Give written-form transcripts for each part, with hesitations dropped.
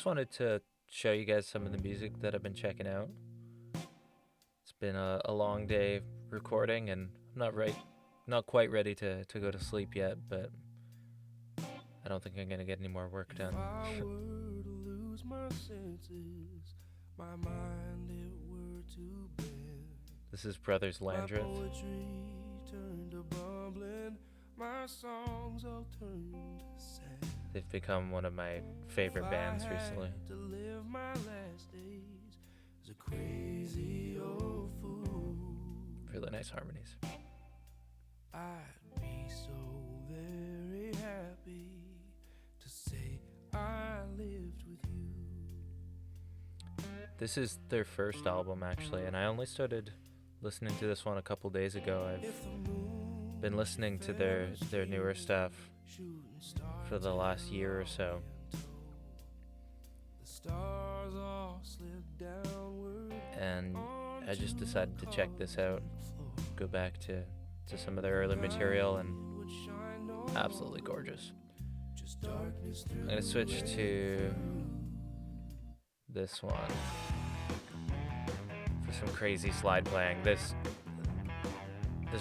just wanted to show you guys some of the music that I've been checking out. It's been a long day recording, and I'm not quite ready to go to sleep yet, but I don't think I'm gonna get any more work done. If I were to lose my senses, my mind it were to bend. This is Bros Landreth. My poetry turned to bumbling, my songs all turned to sand. They've become one of my favorite bands recently. To live my last days as a crazy old fool. Really nice harmonies. I'd be so very happy to say I lived with you. This is their first album, actually, and I only started listening to this one a couple days ago. I've been listening to their newer stuff for the last year or so. And I just decided to check this out, go back to some of their early material, and absolutely gorgeous. I'm going to switch to this one for some crazy slide playing. This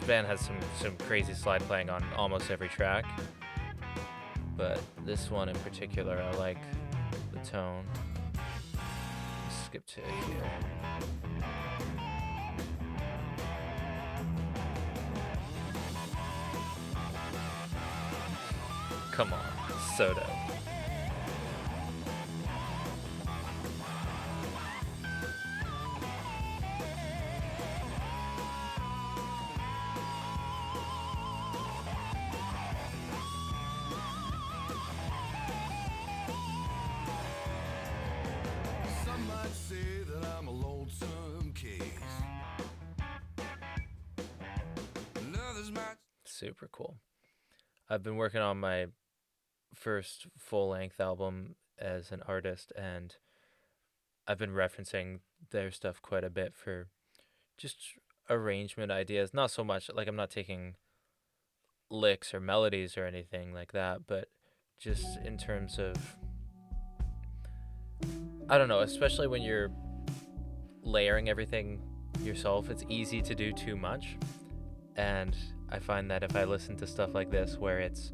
band has some crazy slide playing on almost every track, but this one in particular, I like the tone. Let's skip to it here. Come on, so dope. Some might say that I'm a lonesome case. And others might. Super cool. I've been working on my first full-length album as an artist, and I've been referencing their stuff quite a bit for just arrangement ideas. Not so much, like I'm not taking licks or melodies or anything like that, but just in terms of, I don't know, especially when you're layering everything yourself, it's easy to do too much. And I find that if I listen to stuff like this, where it's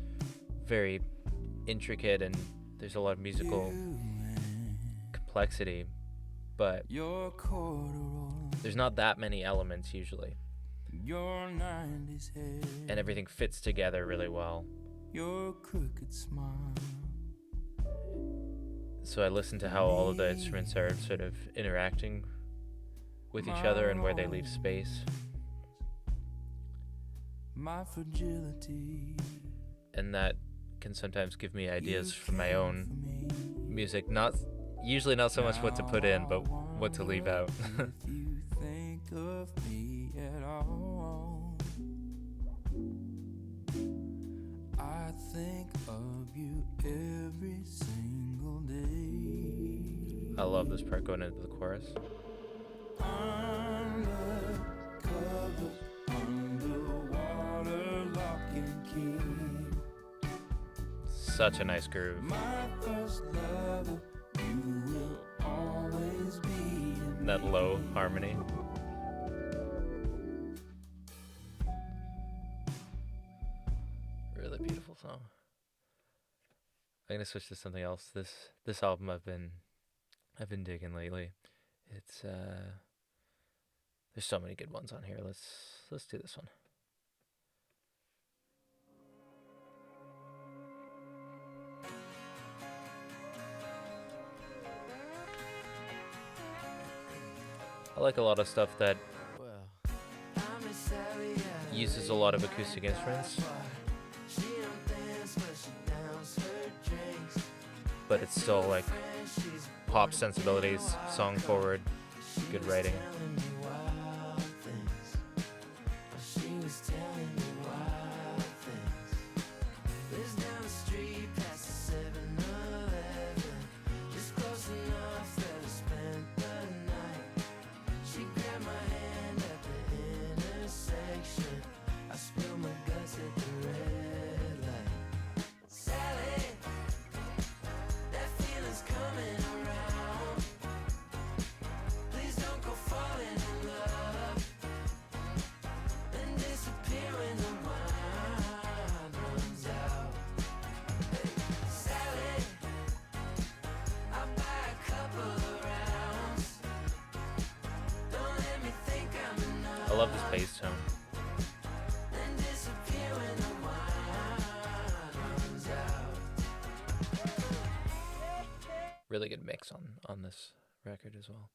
very intricate and there's a lot of musical complexity, but there's not that many elements usually, and everything fits together really well. So I listen to how all of the instruments are sort of interacting with each other and where they leave space. My fragility. And that can sometimes give me ideas for my own music. Usually not so much what to put in, but what to leave out. If you think of me at all, I think of you every single day. I love this part going into the chorus. Underwater, lock and key. Such a nice groove. My first lover, you will always be. That low harmony. Really beautiful song. I'm gonna switch to something else. This album I've been digging lately. It's there's so many good ones on here. Let's do this one. I like a lot of stuff that uses a lot of acoustic instruments, but it's still like pop sensibilities, song forward, good writing. Sally, that feeling's coming around. I love this bass tone. Really good mix on this record as well.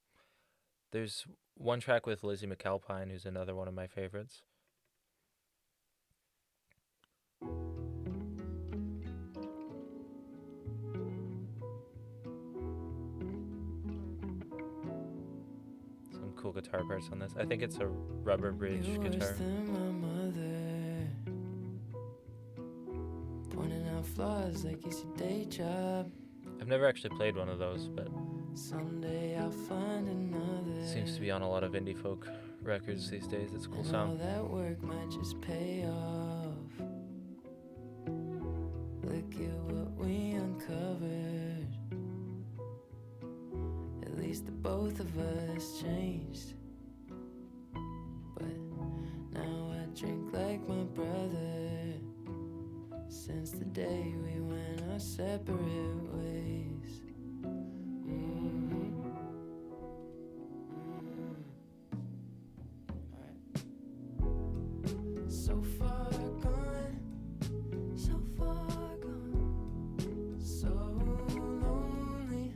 There's one track with Lizzy McAlpine, who's another one of my favorites. Some cool guitar parts on this. I think it's a rubber bridge guitar. Pointing out flaws like it's your day job. I've never actually played one of those, but someday I'll find another. Seems to be on a lot of indie folk records these days. It's a cool sound. All that work might just pay off. Look at what we uncovered. At least the both of us changed. But now I drink like my brother. Since the day we went our separate ways. So far gone, so far gone, so lonely,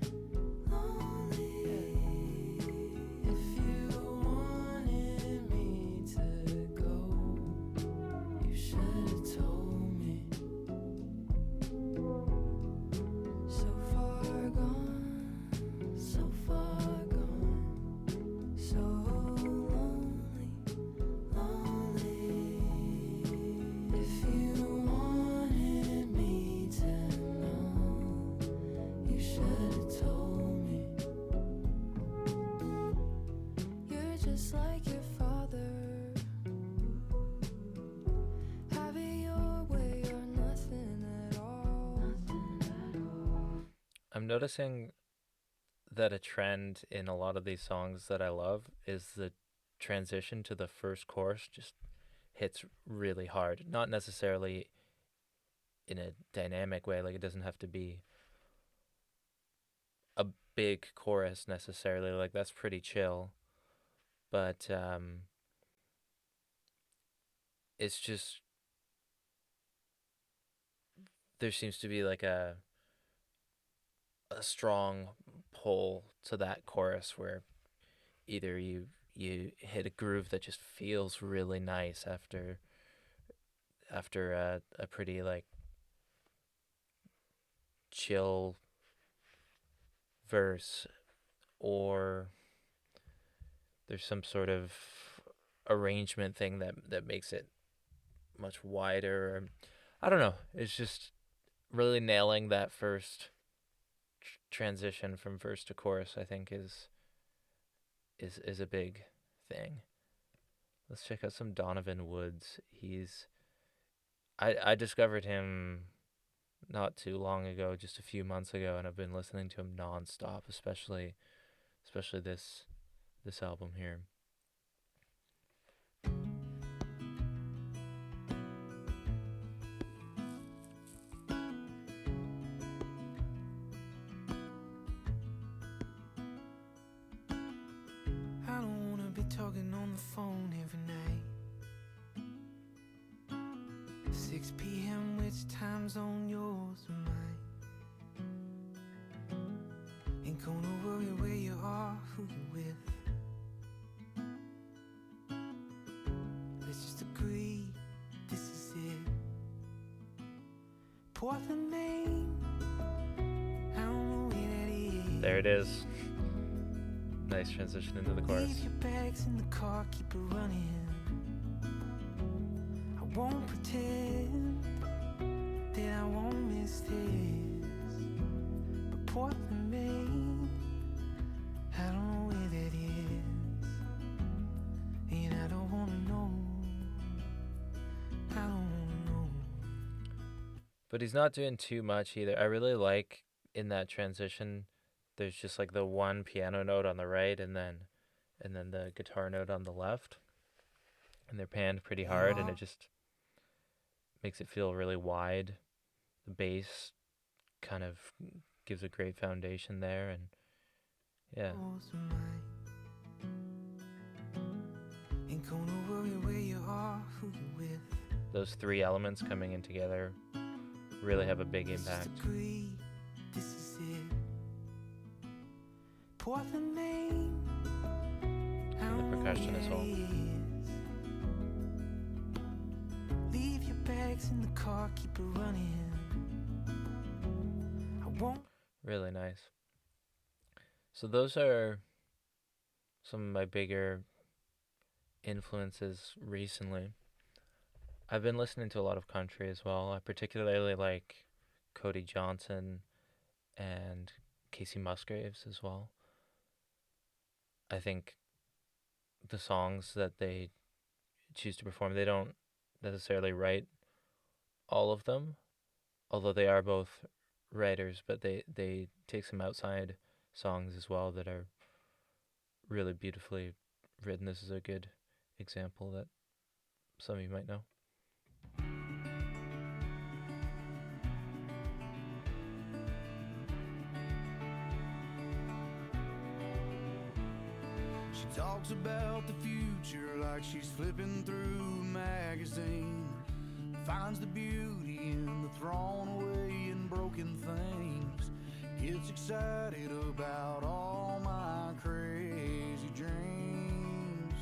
lonely. Yeah. If you wanted me to go, you should have told me. So far gone, so far gone, so lonely, lonely. If you wanted me to know, you should have told me. You're just like your father. Have it your way or nothing at all. I'm noticing that a trend in a lot of these songs that I love is the transition to the first chorus just hits really hard. Not necessarily in a dynamic way, like it doesn't have to be a big chorus necessarily, like that's pretty chill. But it's just, there seems to be like a strong pull to that chorus where either you hit a groove that just feels really nice after a pretty like chill verse, or there's some sort of arrangement thing that makes it much wider. Or, I don't know. It's just really nailing that first transition from verse to chorus. I think is a big thing. Let's check out some Donovan Woods. I discovered him not too long ago, just a few months ago, and I've been listening to him nonstop, especially this album here. I don't wanna be talking on the phone every night. 6 p.m. which time zone yours or mine? Ain't gonna worry where you are, who you with. Let's just agree, this is it. Portland, Maine, I don't know where that is. There it is. Nice transition into the chorus. Leave your bags in the car, keep it running. I won't pretend that I won't miss this. But Portland, Maine, I don't know where that is. And I don't wanna know. I don't wanna know. But he's not doing too much either. I really like in that transition, there's just like the one piano note on the right and then the guitar note on the left. And they're panned pretty hard, and it just makes it feel really wide. The bass kind of gives a great foundation there, and yeah. Ain't ain't gonna worry where you are, who you with. Those three elements coming in together really have a big impact. Agree, this is it. Portland, Maine. The percussion as well. Leave your bags in the car, keep it running. I won't. Really nice. So those are some of my bigger influences recently. I've been listening to a lot of country as well. I particularly like Cody Johnston and Casey Musgraves as well. I think the songs that they choose to perform, they don't necessarily write all of them, although they are both writers, but they take some outside songs as well that are really beautifully written. This is a good example that some of you might know. She talks about the future like she's flipping through a magazine. Finds the beauty in the thrown away and broken things. Gets excited about all my crazy dreams.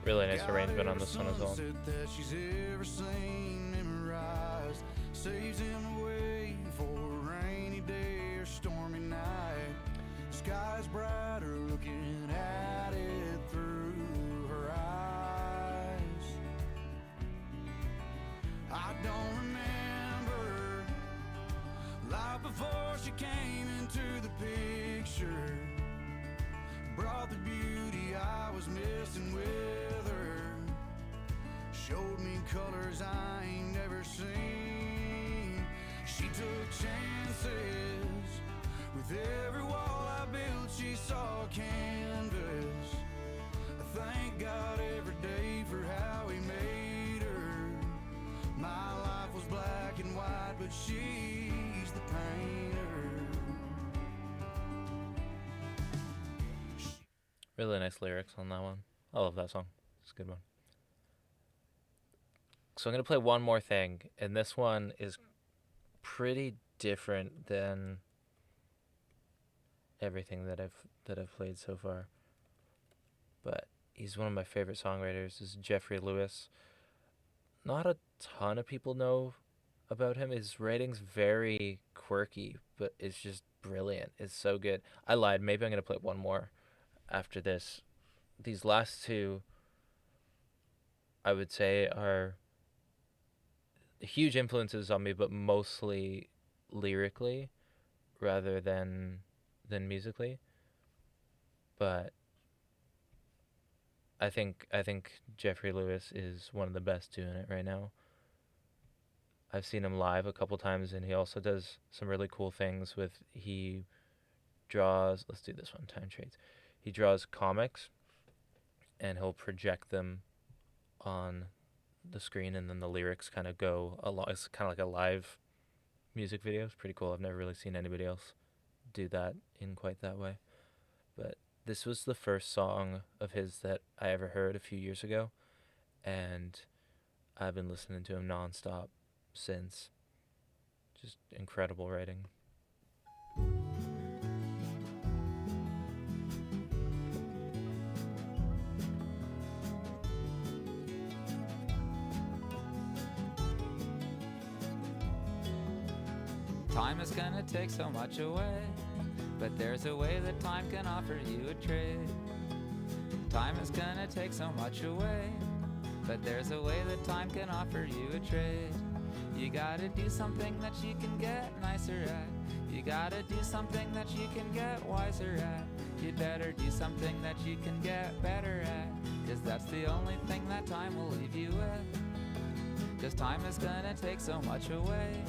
Really nice arrangement on this one as well. That she's ever seen memorized. Saves him away for a rainy day or stormy night. Sky's brighter looking at it through her eyes. I don't remember life before she came into the picture. Brought the beauty I was missing with her. Showed me colors I ain't never seen. She took chances. With every wall I built, she saw canvas. I thank God every day for how he made her. My life was black and white, but she's the painter. Really nice lyrics on that one. I love that song. It's a good one. So I'm going to play one more thing, and this one is pretty different than everything that I've played so far. But he's one of my favorite songwriters. This is Jeffrey Lewis. Not a ton of people know about him. His writing's very quirky, but it's just brilliant. It's so good. I lied. Maybe I'm going to play one more after this. These last two, I would say, are huge influences on me, but mostly lyrically rather than musically. But I think Jeffrey Lewis is one of the best doing it right now. I've seen him live a couple times, and he also does some really cool things with, he draws, let's do this one, time trades. He draws comics, and he'll project them on the screen, and then the lyrics kind of go along. It's kind of like a live music video. It's pretty cool. I've never really seen anybody else do that in quite that way. But this was the first song of his that I ever heard a few years ago, and I've been listening to him nonstop since. Just incredible writing. Time is gonna take so much away, but there's a way that time can offer you a trade. Time is gonna take so much away, but there's a way that time can offer you a trade. You gotta do something that you can get nicer at. You gotta do something that you can get wiser at. You'd better do something that you can get better at, 'cause that's the only thing that time will leave you with. 'Cause time is gonna take so much away,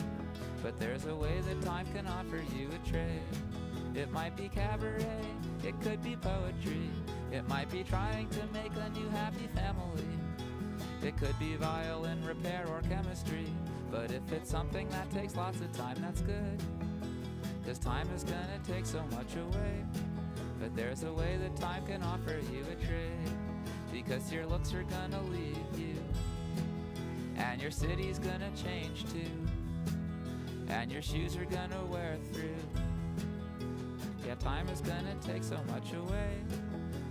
but there's a way that time can offer you a trade. It might be cabaret, it could be poetry. It might be trying to make a new happy family. It could be violin repair or chemistry. But if it's something that takes lots of time, that's good. 'Cause time is gonna take so much away, but there's a way that time can offer you a trade. Because your looks are gonna leave you, and your city's gonna change too, and your shoes are gonna wear through. Yeah, time is gonna take so much away,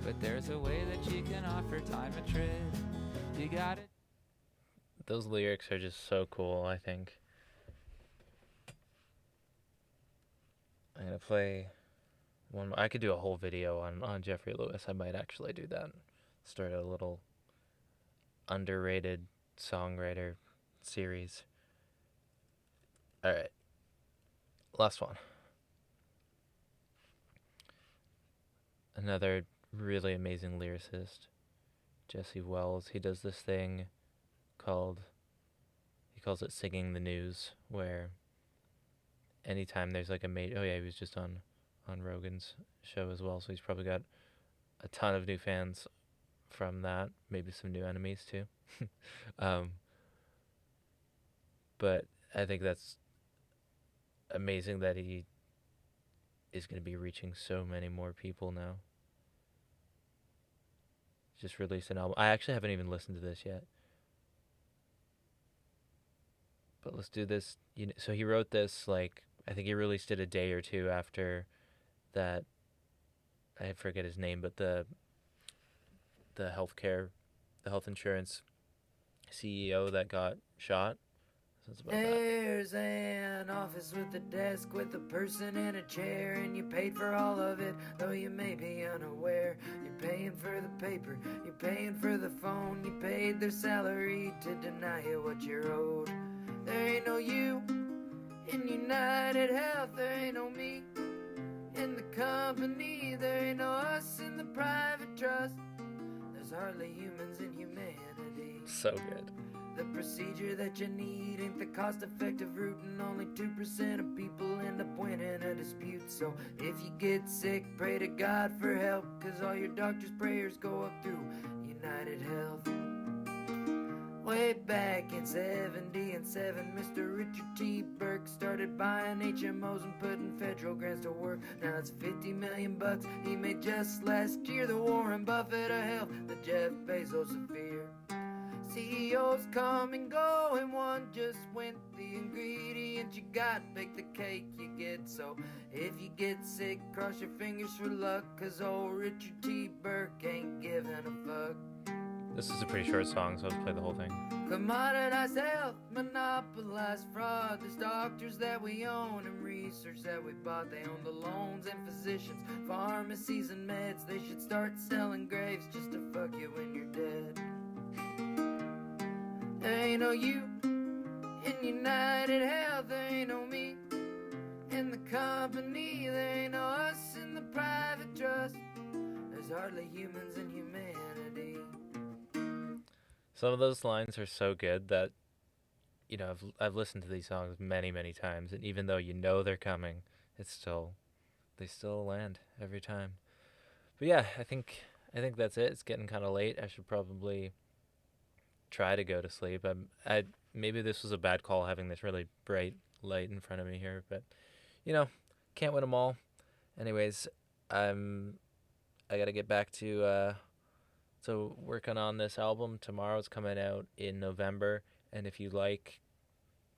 but there's a way that you can offer time a trade. You got it. Those lyrics are just so cool, I think. I'm gonna play one. I could do a whole video on Jeffrey Lewis. I might actually do that. Start a little underrated songwriter series. All right, last one. Another really amazing lyricist, Jesse Wells. He does this thing called, he calls it singing the news, where anytime there's like a oh yeah, he was just on Rogan's show as well, so he's probably got a ton of new fans from that, maybe some new enemies too. But I think that's amazing that he is going to be reaching so many more people now. Just released an album. I actually haven't even listened to this yet, but let's do this. So he wrote this, like, I think he released it a day or two after that. I forget his name, but the health insurance CEO that got shot. So it's about that. There's an office with a desk with a person in a chair, and you paid for all of it, though you may be unaware. You're paying for the paper, you're paying for the phone, you paid their salary to deny you what you're owed. There ain't no you in United Health, there ain't no me in the company, there ain't no us in the private trust. There's hardly humans in humanity. So good. The procedure that you need ain't the cost-effective route, and only 2% of people end up winning a dispute. So if you get sick, pray to God for help, cause all your doctor's prayers go up through United Health. Way back in 77, Mr. Richard T. Burke started buying HMOs and putting federal grants to work. Now it's $50 million he made just last year. The Warren Buffett of health, the Jeff Bezos of fear. CEOs come and go, and one just went. The ingredients you got make the cake you get. So if you get sick, cross your fingers for luck, cause old Richard T. Burke ain't giving a fuck. This is a pretty short song, so let's play the whole thing. Commoditized health, monopolized fraud. There's doctors that we own and research that we bought. They own the loans and physicians, pharmacies and meds. They should start selling graves just to fuck you when you're dead. There ain't no you in United Health, there ain't no me in the company, there ain't no us in the private trust. There's hardly humans in humanity. Some of those lines are so good that, I've listened to these songs many, many times, and even though you know they're coming, they still land every time. But yeah, I think that's it. It's getting kind of late. I should probably try to go to sleep. Maybe this was a bad call having this really bright light in front of me here, but can't win them all. Anyways, I gotta get back to working on this album. Tomorrow's coming out in November, and if you like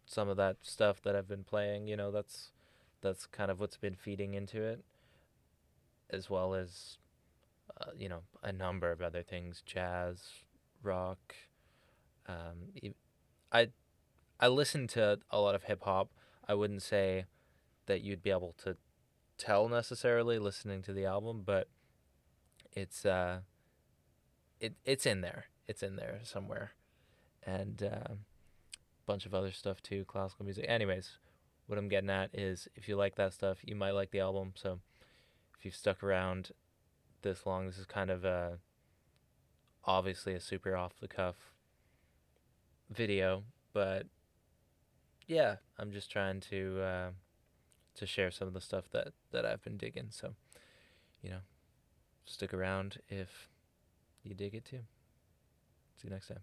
some of that stuff that I've been playing, that's kind of what's been feeding into it, as well as a number of other things: jazz, rock. I listen to a lot of hip hop. I wouldn't say that you'd be able to tell necessarily listening to the album, but it's it's in there. It's in there somewhere, and a bunch of other stuff too, classical music. Anyways, what I'm getting at is, if you like that stuff, you might like the album. So if you've stuck around this long, this is kind of obviously a super off the cuff video, but yeah, I'm just trying to share some of the stuff that I've been digging. So, stick around if you dig it too. See you next time.